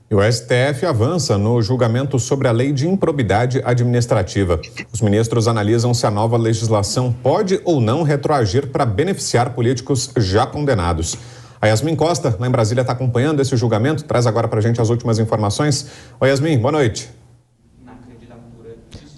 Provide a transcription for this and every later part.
E o STF avança no julgamento sobre a lei de improbidade administrativa. Os ministros analisam se a nova legislação pode ou não retroagir para beneficiar políticos já condenados. A Yasmin Costa, lá em Brasília, está acompanhando esse julgamento. Traz agora para a gente as últimas informações. Oi, Yasmin, boa noite.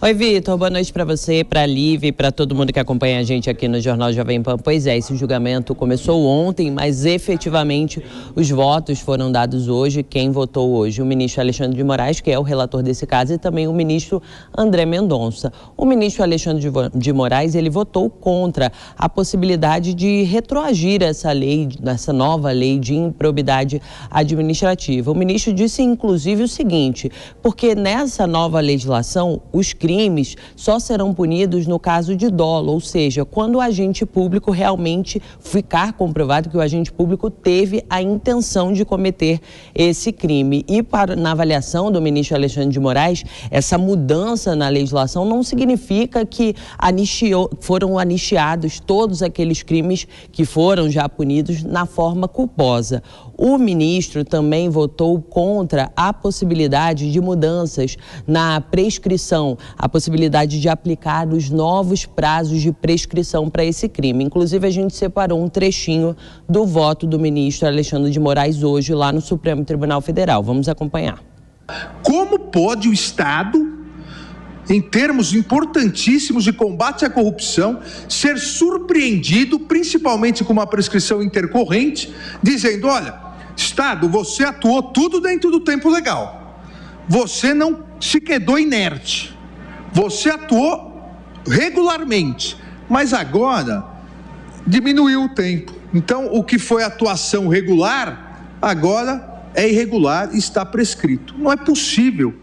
Oi, Vitor, boa noite para você, para a Lívia e para todo mundo que acompanha a gente aqui no Jornal Jovem Pan. Pois é, esse julgamento começou ontem, mas efetivamente os votos foram dados hoje. Quem votou hoje? O ministro Alexandre de Moraes, que é o relator desse caso, e também o ministro André Mendonça. O ministro Alexandre de Moraes, ele votou contra a possibilidade de retroagir essa lei, essa nova lei de improbidade administrativa. O ministro disse, inclusive, o seguinte, porque nessa nova legislação, os crimes só serão punidos no caso de dolo, ou seja, quando o agente público realmente ficar comprovado que o agente público teve a intenção de cometer esse crime. E na avaliação do ministro Alexandre de Moraes, essa mudança na legislação não significa que foram anistiados todos aqueles crimes que foram já punidos na forma culposa. O ministro também votou contra a possibilidade de mudanças na prescrição, a possibilidade de aplicar os novos prazos de prescrição para esse crime. Inclusive, a gente separou um trechinho do voto do ministro Alexandre de Moraes hoje lá no Supremo Tribunal Federal. Vamos acompanhar. Como pode o Estado, em termos importantíssimos de combate à corrupção, ser surpreendido, principalmente com uma prescrição intercorrente, dizendo, olha, Estado, você atuou tudo dentro do tempo legal. Você não se quedou inerte. Você atuou regularmente, mas agora diminuiu o tempo. Então, o que foi atuação regular, agora é irregular e está prescrito. Não é possível.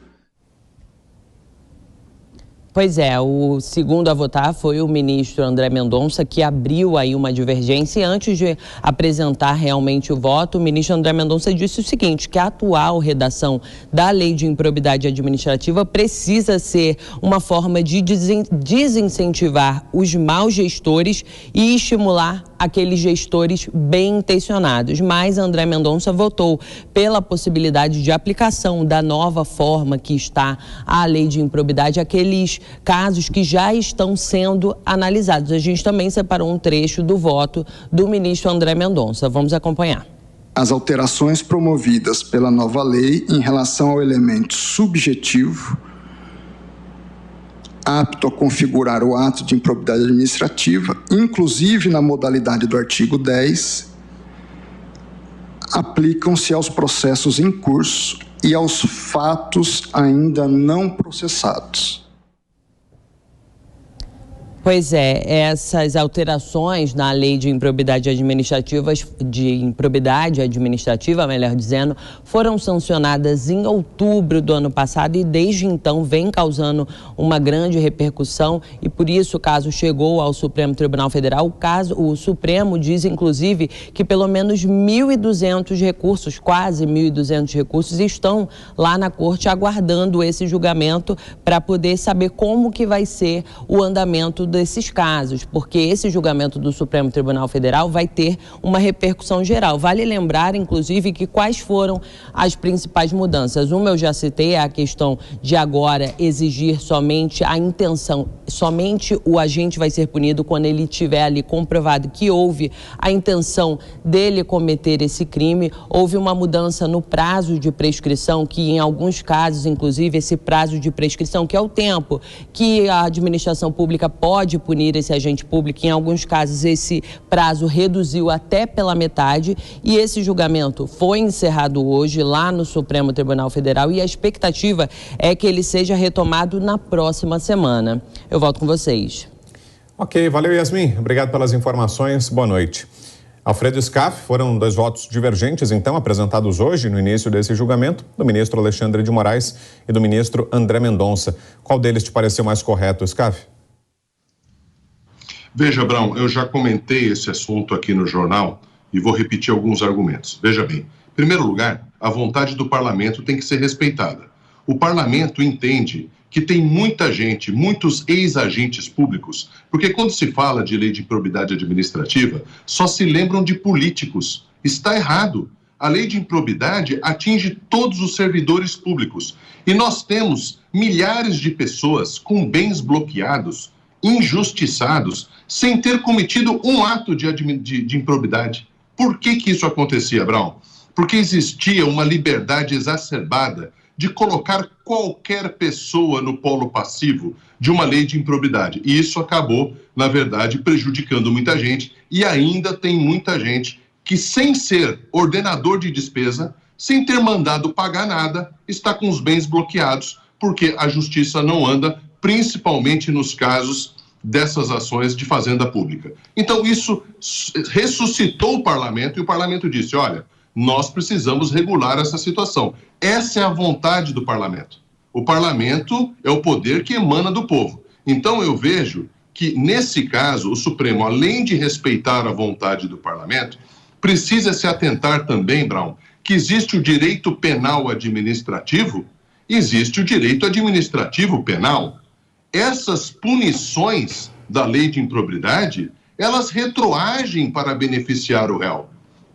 Pois é, o segundo a votar foi o ministro André Mendonça, que abriu aí uma divergência. E antes de apresentar realmente o voto, o ministro André Mendonça disse o seguinte, que a atual redação da lei de improbidade administrativa precisa ser uma forma de desincentivar os maus gestores e estimular aqueles gestores bem intencionados. Mas André Mendonça votou pela possibilidade de aplicação da nova forma que está a lei de improbidade, aqueles casos que já estão sendo analisados. A gente também separou um trecho do voto do ministro André Mendonça. Vamos acompanhar. As alterações promovidas pela nova lei em relação ao elemento subjetivo apto a configurar o ato de improbidade administrativa, inclusive na modalidade do artigo 10, aplicam-se aos processos em curso e aos fatos ainda não processados. Pois é, essas alterações na lei de improbidade administrativa, melhor dizendo, foram sancionadas em outubro do ano passado e desde então vem causando uma grande repercussão e por isso o caso chegou ao Supremo Tribunal Federal. O Supremo diz, inclusive, que pelo menos 1.200 recursos, quase 1.200 recursos, estão lá na corte aguardando esse julgamento para poder saber como que vai ser o andamento desses casos, porque esse julgamento do Supremo Tribunal Federal vai ter uma repercussão geral. Vale lembrar, inclusive, que quais foram as principais mudanças. Uma eu já citei, é a questão de agora exigir somente a intenção, somente o agente vai ser punido quando ele tiver ali comprovado que houve a intenção dele cometer esse crime. Houve uma mudança no prazo de prescrição, que em alguns casos, inclusive, esse prazo de prescrição, que é o tempo que a administração pública pode punir esse agente público, em alguns casos esse prazo reduziu até pela metade e esse julgamento foi encerrado hoje lá no Supremo Tribunal Federal e a expectativa é que ele seja retomado na próxima semana. Eu volto com vocês. Ok, valeu, Yasmin. Obrigado pelas informações. Boa noite. Alfredo Scaff, foram 2 votos divergentes, então, apresentados hoje no início desse julgamento, do ministro Alexandre de Moraes e do ministro André Mendonça. Qual deles te pareceu mais correto, Scaff? Veja, Abrão, eu já comentei esse assunto aqui no jornal e vou repetir alguns argumentos. Veja bem, em primeiro lugar, a vontade do parlamento tem que ser respeitada. O parlamento entende que tem muita gente, muitos ex-agentes públicos, porque quando se fala de lei de improbidade administrativa, só se lembram de políticos. Está errado. A lei de improbidade atinge todos os servidores públicos. E nós temos milhares de pessoas com bens bloqueados, injustiçados, sem ter cometido um ato de improbidade. Por que isso acontecia, Brown? Porque existia uma liberdade exacerbada de colocar qualquer pessoa no polo passivo de uma lei de improbidade. E isso acabou, na verdade, prejudicando muita gente, e ainda tem muita gente que, sem ser ordenador de despesa, sem ter mandado pagar nada, está com os bens bloqueados, porque a justiça não anda, principalmente nos casos dessas ações de fazenda pública. Então, isso ressuscitou o parlamento, e o parlamento disse, olha, nós precisamos regular essa situação. Essa é a vontade do parlamento. O parlamento é o poder que emana do povo. Então, eu vejo que, nesse caso, o Supremo, além de respeitar a vontade do parlamento, precisa se atentar também, Brown, que existe o direito penal administrativo, existe o direito administrativo penal. Essas punições da lei de improbidade, elas retroagem para beneficiar o réu,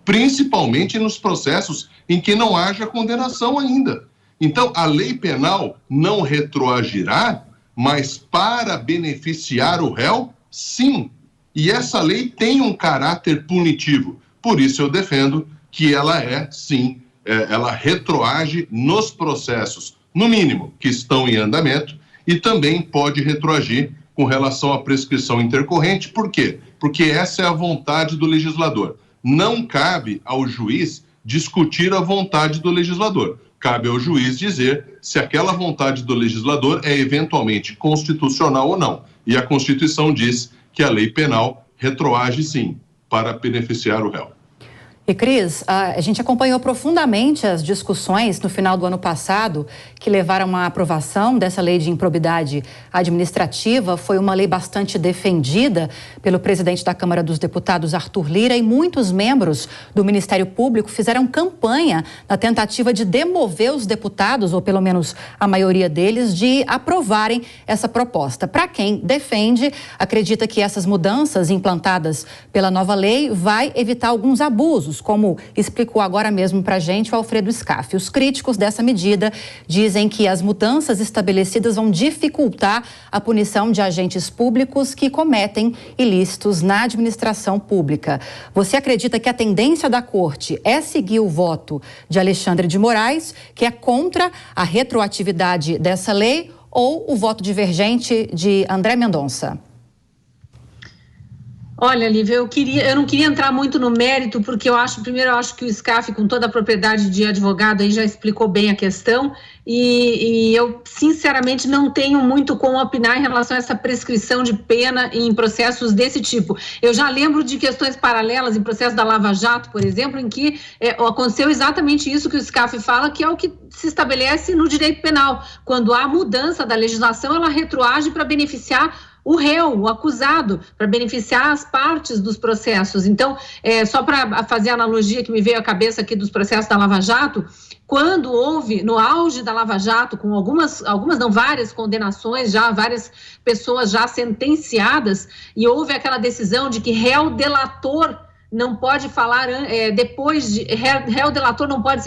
principalmente nos processos em que não haja condenação ainda. Então, a lei penal não retroagirá, mas para beneficiar o réu, sim. E essa lei tem um caráter punitivo. Por isso eu defendo que ela sim, ela retroage nos processos, no mínimo, que estão em andamento, e também pode retroagir com relação à prescrição intercorrente. Por quê? Porque essa é a vontade do legislador. Não cabe ao juiz discutir a vontade do legislador. Cabe ao juiz dizer se aquela vontade do legislador é eventualmente constitucional ou não. E a Constituição diz que a lei penal retroage, sim, para beneficiar o réu. E, Cris, a gente acompanhou profundamente as discussões no final do ano passado que levaram à aprovação dessa lei de improbidade administrativa. Foi uma lei bastante defendida pelo presidente da Câmara dos Deputados, Arthur Lira, e muitos membros do Ministério Público fizeram campanha na tentativa de demover os deputados, ou pelo menos a maioria deles, de aprovarem essa proposta. Para quem defende, acredita que essas mudanças implantadas pela nova lei vai evitar alguns abusos, como explicou agora mesmo para a gente o Alfredo Scaff. Os críticos dessa medida dizem que as mudanças estabelecidas vão dificultar a punição de agentes públicos que cometem ilícitos na administração pública. Você acredita que a tendência da Corte é seguir o voto de Alexandre de Moraes, que é contra a retroatividade dessa lei, ou o voto divergente de André Mendonça? Olha, Lívia, eu não queria entrar muito no mérito, porque eu acho que o Scaff, com toda a propriedade de advogado, aí já explicou bem a questão, e eu, sinceramente, não tenho muito como opinar em relação a essa prescrição de pena em processos desse tipo. Eu já lembro de questões paralelas em processo da Lava Jato, por exemplo, em que aconteceu exatamente isso que o Scaff fala, que é o que se estabelece no direito penal. Quando há mudança da legislação, ela retroage para beneficiar o réu, o acusado, para beneficiar as partes dos processos. Então, só para fazer a analogia que me veio à cabeça aqui dos processos da Lava Jato, quando houve, no auge da Lava Jato, com várias condenações já, várias pessoas já sentenciadas, e houve aquela decisão de que réu delator não pode falar réu delator não pode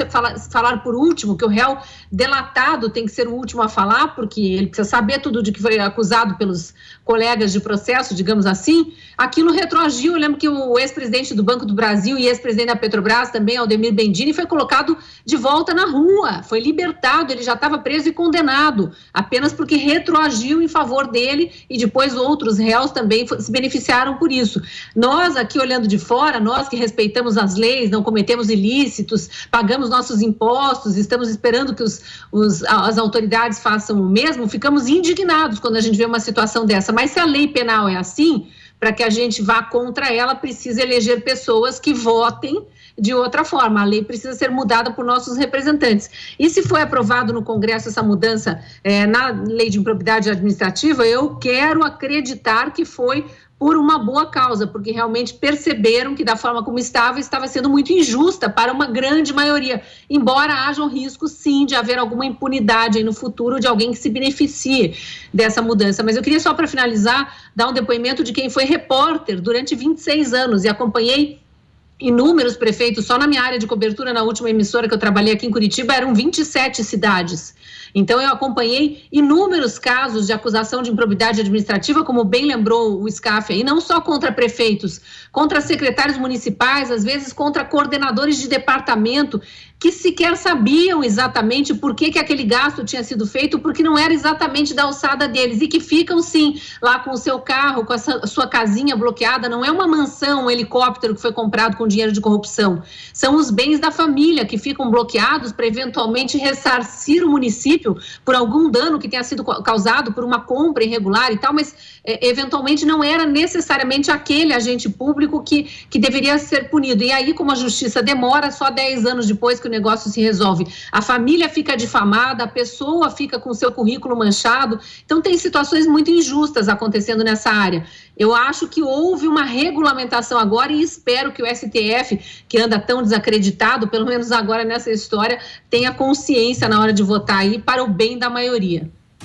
falar por último, que o réu delatado tem que ser o último a falar, porque ele precisa saber tudo de que foi acusado pelos colegas de processo, digamos assim. Aquilo retroagiu. Eu lembro que o ex-presidente do Banco do Brasil e ex-presidente da Petrobras também, Aldemir Bendini, foi colocado de volta na rua, foi libertado, ele já estava preso e condenado, apenas porque retroagiu em favor dele, e depois outros réus também se beneficiaram por isso. Nós aqui, olhando de fora, nós que respeitamos as leis, não cometemos ilícitos, pagamos nossos impostos, estamos esperando que as autoridades façam o mesmo, ficamos indignados quando a gente vê uma situação dessa. Mas se a lei penal é assim, para que a gente vá contra ela, precisa eleger pessoas que votem de outra forma. A lei precisa ser mudada por nossos representantes. E se foi aprovado no Congresso essa mudança na lei de improbidade administrativa, eu quero acreditar que foi por uma boa causa, porque realmente perceberam que da forma como estava sendo muito injusta para uma grande maioria, embora haja um risco, sim, de haver alguma impunidade aí no futuro de alguém que se beneficie dessa mudança. Mas eu queria só, para finalizar, dar um depoimento de quem foi repórter durante 26 anos e acompanhei inúmeros prefeitos, só na minha área de cobertura, na última emissora que eu trabalhei aqui em Curitiba, eram 27 cidades. Então, eu acompanhei inúmeros casos de acusação de improbidade administrativa, como bem lembrou o SCAF aí, não só contra prefeitos, contra secretários municipais, às vezes contra coordenadores de departamento, que sequer sabiam exatamente por que aquele gasto tinha sido feito, porque não era exatamente da alçada deles, e que ficam, sim, lá com o seu carro, com a sua casinha bloqueada. Não é uma mansão, um helicóptero que foi comprado com dinheiro de corrupção. São os bens da família que ficam bloqueados para eventualmente ressarcir o município por algum dano que tenha sido causado por uma compra irregular e tal, mas eventualmente não era necessariamente aquele agente público que deveria ser punido. E aí, como a justiça demora, só 10 anos depois que o negócio se resolve, a família fica difamada, a pessoa fica com o seu currículo manchado. Então, tem situações muito injustas acontecendo nessa área. Eu acho que houve uma regulamentação agora e espero que o STF, que anda tão desacreditado, pelo menos agora nessa história, tenha consciência na hora de votar aí para o bem da maioria.